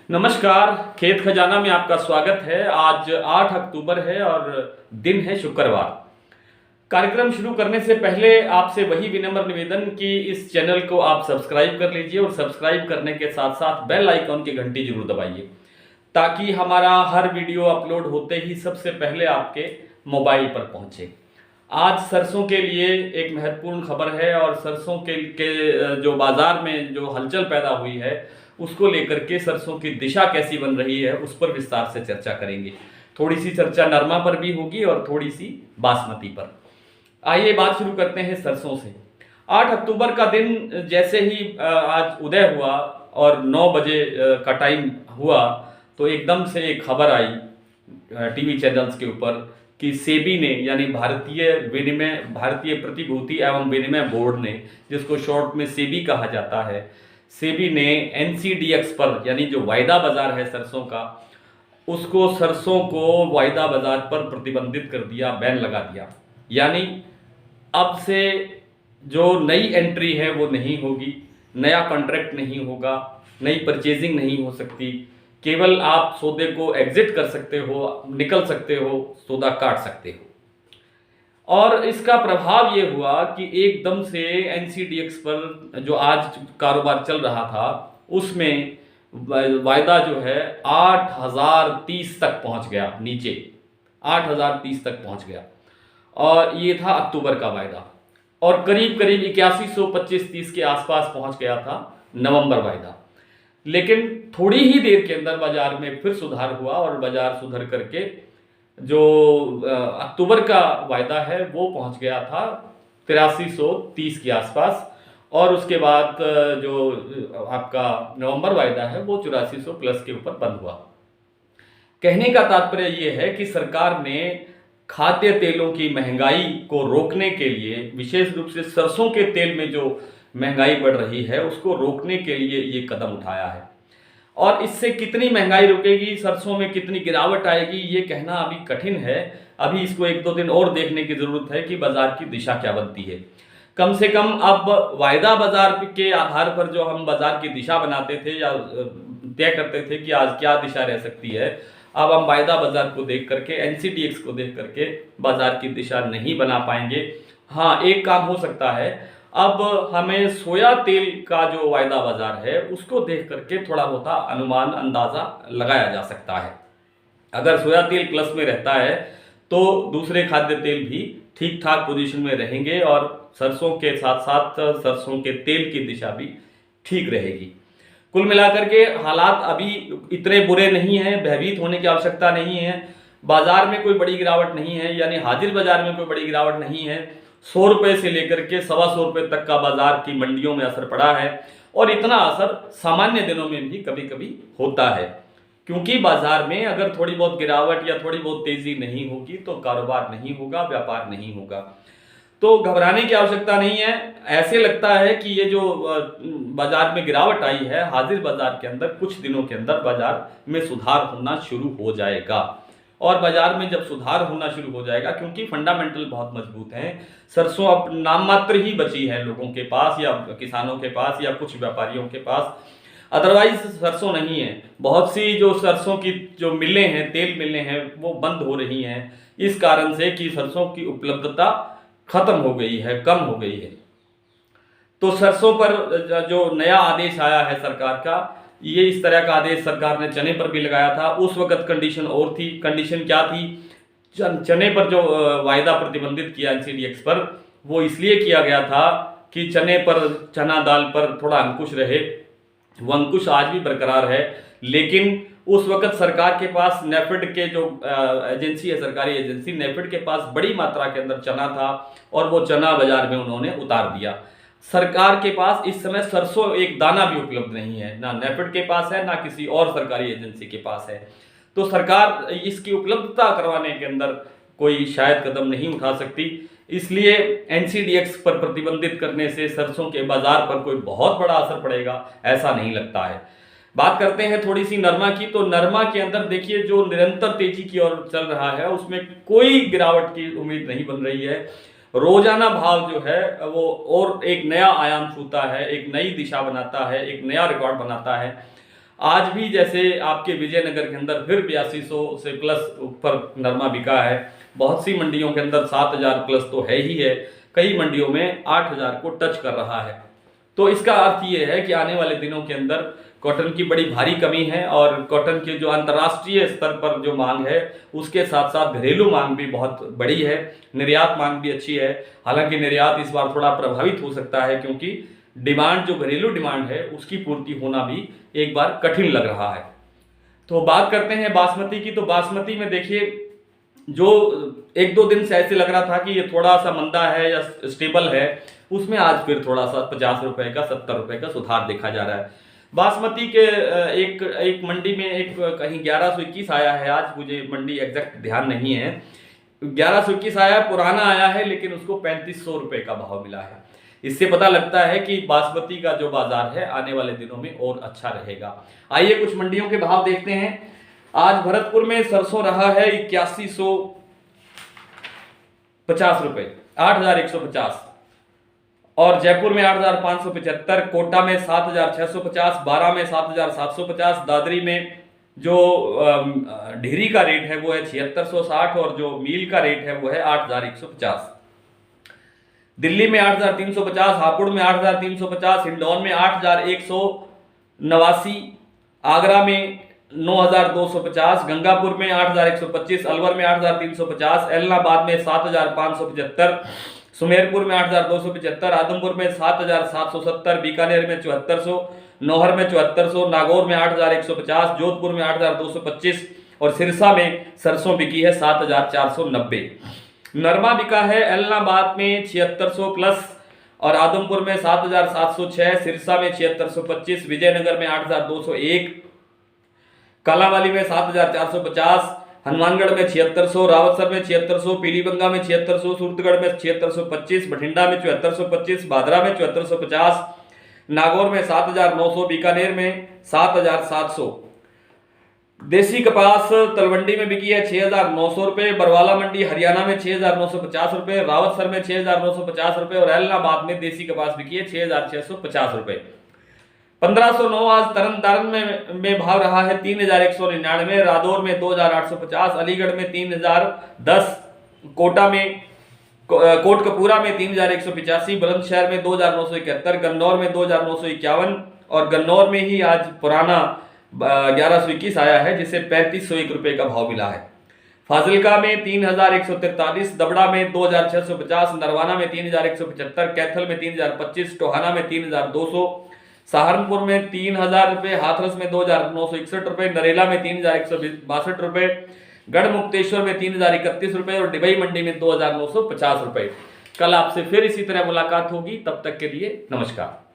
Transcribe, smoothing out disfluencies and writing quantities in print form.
नमस्कार। खेत खजाना में आपका स्वागत है। आज 8 अक्टूबर है और दिन है शुक्रवार। कार्यक्रम शुरू करने से पहले आपसे वही विनम्र निवेदन कि इस चैनल को आप सब्सक्राइब कर लीजिए और सब्सक्राइब करने के साथ साथ बेल आइकॉन की घंटी जरूर दबाइए ताकि हमारा हर वीडियो अपलोड होते ही सबसे पहले आपके मोबाइल पर पहुंचे। आज सरसों के लिए एक महत्वपूर्ण खबर है और सरसों के जो बाजार में जो हलचल पैदा हुई है उसको लेकर के सरसों की दिशा कैसी बन रही है उस पर विस्तार से चर्चा करेंगे। थोड़ी सी चर्चा नरमा पर भी होगी और थोड़ी सी बासमती पर। आइए बात शुरू करते हैं सरसों से। 8 अक्टूबर का दिन जैसे ही आज उदय हुआ और 9 बजे का टाइम हुआ तो एकदम से एक खबर आई टीवी चैनल्स के ऊपर कि सेबी ने यानी भारतीय प्रतिभूति एवं विनिमय बोर्ड ने, जिसको शॉर्ट में सेबी कहा जाता है, सेबी ने एनसीडीएक्स पर यानी जो वायदा बाजार है सरसों का, उसको सरसों को वायदा बाजार पर प्रतिबंधित कर दिया, बैन लगा दिया। यानी अब से जो नई एंट्री है वो नहीं होगी, नया कॉन्ट्रैक्ट नहीं होगा, नई परचेजिंग नहीं हो सकती। केवल आप सौदे को एग्जिट कर सकते हो, निकल सकते हो, सौदा काट सकते हो। और इसका प्रभाव ये हुआ कि एकदम से एनसीडीएक्स पर जो आज कारोबार चल रहा था उसमें वायदा जो है 8030 तक पहुंच गया, नीचे 8030 तक पहुंच गया। और ये था अक्टूबर का वायदा और करीब करीब 8125-30 के आसपास पहुंच गया था नवंबर वायदा। लेकिन थोड़ी ही देर के अंदर बाजार में फिर सुधार हुआ और बाजार सुधर करके जो अक्टूबर का वायदा है वो पहुंच गया था 8330 के आसपास और उसके बाद जो आपका नवंबर वायदा है वो 8400 प्लस के ऊपर बंद हुआ। कहने का तात्पर्य ये है कि सरकार ने खाद्य तेलों की महंगाई को रोकने के लिए, विशेष रूप से सरसों के तेल में जो महंगाई बढ़ रही है उसको रोकने के लिए ये कदम उठाया है। और इससे कितनी महंगाई रुकेगी, सरसों में कितनी गिरावट आएगी, ये कहना अभी कठिन है। अभी इसको 1-2 दिन और देखने की जरूरत है कि बाजार की दिशा क्या बनती है। कम से कम अब वायदा बाजार के आधार पर जो हम बाजार की दिशा बनाते थे या तय करते थे कि आज क्या दिशा रह सकती है, अब हम वायदा बाजार को देख करके, एनसीडीएक्स को देख करके बाजार की दिशा नहीं बना पाएंगे। हाँ, एक काम हो सकता है, अब हमें सोया तेल का जो वायदा बाजार है उसको देख करके थोड़ा बहुत अनुमान, अंदाजा लगाया जा सकता है। अगर सोया तेल प्लस में रहता है तो दूसरे खाद्य तेल भी ठीक ठाक पोजीशन में रहेंगे और सरसों के साथ साथ सरसों के तेल की दिशा भी ठीक रहेगी। कुल मिलाकर के हालात अभी इतने बुरे नहीं हैं, भयभीत होने की आवश्यकता नहीं है। बाजार में कोई बड़ी गिरावट नहीं है, यानी हाजिर बाजार में कोई बड़ी गिरावट नहीं है। 100 रुपए से लेकर के 125 रुपए तक का बाजार की मंडियों में असर पड़ा है और इतना असर सामान्य दिनों में भी कभी कभी होता है, क्योंकि बाजार में अगर थोड़ी बहुत गिरावट या थोड़ी बहुत तेजी नहीं होगी तो कारोबार नहीं होगा, व्यापार नहीं होगा। तो घबराने की आवश्यकता नहीं है। ऐसे लगता है कि ये जो बाजार में गिरावट आई है, हाजिर बाजार के अंदर कुछ दिनों के अंदर बाजार में सुधार होना शुरू हो जाएगा। और बाजार में जब सुधार होना शुरू हो जाएगा, क्योंकि फंडामेंटल बहुत मजबूत हैं, सरसों अब नाम मात्र ही बची है लोगों के पास या किसानों के पास या कुछ व्यापारियों के पास, अदरवाइज सरसों नहीं है। बहुत सी जो सरसों की जो मिलें हैं, तेल मिलें हैं, वो बंद हो रही हैं इस कारण से कि सरसों की उपलब्धता खत्म हो गई है, कम हो गई है। तो सरसों पर जो नया आदेश आया है सरकार का, ये इस तरह का आदेश सरकार ने चने पर भी लगाया था। उस वक्त कंडीशन और थी। कंडीशन क्या थी? चने पर जो वायदा प्रतिबंधित किया एनसीडीएक्स पर, वो इसलिए किया गया था कि चने पर, चना दाल पर थोड़ा अंकुश रहे। वो अंकुश आज भी बरकरार है, लेकिन उस वक्त सरकार के पास नेफेड के जो एजेंसी है, सरकारी एजेंसी नेफेड के पास बड़ी मात्रा के अंदर चना था और वो चना बाजार में उन्होंने उतार दिया। सरकार के पास इस समय सरसों एक दाना भी उपलब्ध नहीं है, ना नेफेड के पास है ना किसी और सरकारी एजेंसी के पास है। तो सरकार इसकी उपलब्धता करवाने के अंदर कोई शायद कदम नहीं उठा सकती। इसलिए एनसीडीएक्स पर प्रतिबंधित करने से सरसों के बाजार पर कोई बहुत बड़ा असर पड़ेगा ऐसा नहीं लगता है। बात करते हैं थोड़ी सी नरमा की। तो नरमा के अंदर देखिए, जो निरंतर तेजी की ओर चल रहा है उसमें कोई गिरावट की उम्मीद नहीं बन रही है। रोजाना भाव जो है वो और एक नया आयाम छूता है, एक नई दिशा बनाता है, एक नया रिकॉर्ड बनाता है। आज भी जैसे आपके विजयनगर के अंदर फिर 8200 से प्लस ऊपर नरमा बिका है। बहुत सी मंडियों के अंदर 7000 प्लस तो है ही है, कई मंडियों में 8000 को टच कर रहा है। तो इसका अर्थ ये है कि आने वाले दिनों के अंदर कॉटन की बड़ी भारी कमी है और कॉटन के जो अंतर्राष्ट्रीय स्तर पर जो मांग है उसके साथ साथ घरेलू मांग भी बहुत बड़ी है, निर्यात मांग भी अच्छी है। हालांकि निर्यात इस बार थोड़ा प्रभावित हो सकता है क्योंकि डिमांड जो घरेलू डिमांड है उसकी पूर्ति होना भी एक बार कठिन लग रहा है। तो बात करते हैं बासमती की। तो बासमती में देखिए, जो एक दो दिन से ऐसे लग रहा था कि ये थोड़ा सा मंदा है या स्टेबल है, उसमें आज फिर थोड़ा सा 50 रुपए का 70 रुपए का सुधार देखा जा रहा है। बासमती के एक मंडी में एक कहीं 1121 आया है, आज मुझे मंडी एग्जैक्ट ध्यान नहीं है, 1121 आया, पुराना आया है लेकिन उसको 3500 रुपए का भाव मिला है। इससे पता लगता है कि बासमती का जो बाजार है आने वाले दिनों में और अच्छा रहेगा। आइए कुछ मंडियों के भाव देखते हैं। आज भरतपुर में सरसों रहा है 8150 रुपए, 8150, और जयपुर में 8575, कोटा में 7650, बारा में 7750, दादरी में जो ढीरी का रेट है वो है 7660 और जो मील का रेट है वो है 8150। दिल्ली में 8350, हापुड़ में 8350, हिंडौन में 8189, आगरा में 9250, गंगापुर में 8125, अलवर में 8350, एलनाबाद में 7575, सुमेरपुर में 8275, आदमपुर में 7770, बीकानेर में 7400, नौहर में 7400, नागौर में 8150, जोधपुर में 8225 और सिरसा में सरसों बिकी है 7490। नरमा बिका है एलनाबाद में 7600 प्लस और आदमपुर में 7706, सिरसा में 7625, विजयनगर में 8201, कालावाली में 7450, हनुमानगढ़ में 7600, रावतसर में 7600, पीलीबंगा में 7600, सूरतगढ़ में 7625, बठिंडा में 7425, भादरा में 7450, नागौर में 7900, बीकानेर में 7700। देसी कपास तलवंडी में बिकी है 6900 रुपए, बरवाला मंडी हरियाणा में 6950 रुपए, रावतसर में 6950 रुपए और एलनाबाद में देसी कपास बिकी है 6650 रुपए। 1509 आज तरन तारण में भाव रहा है 3199, रादौर में 2850, अलीगढ़ में 3010, कोटा में कोटकपूरा में 3185, बुलंदशहर में 2971, गन्नौर में 2951 और गन्नौर में ही आज पुराना 1121 आया है जिसे 3501 रुपए का भाव मिला है। फाजिलका में 3143, दबड़ा में 2650, नरवाना में 3175, कैथल में 3025, टोहाना में 3200, सहारनपुर में 3000 रुपए, हाथरस में 2961 रुपए, नरेला में 3162 रुपए, गढ़ मुक्तेश्वर में 3031 रुपए और डिबई मंडी में 2950 रुपए। कल आपसे फिर इसी तरह मुलाकात होगी, तब तक के लिए नमस्कार।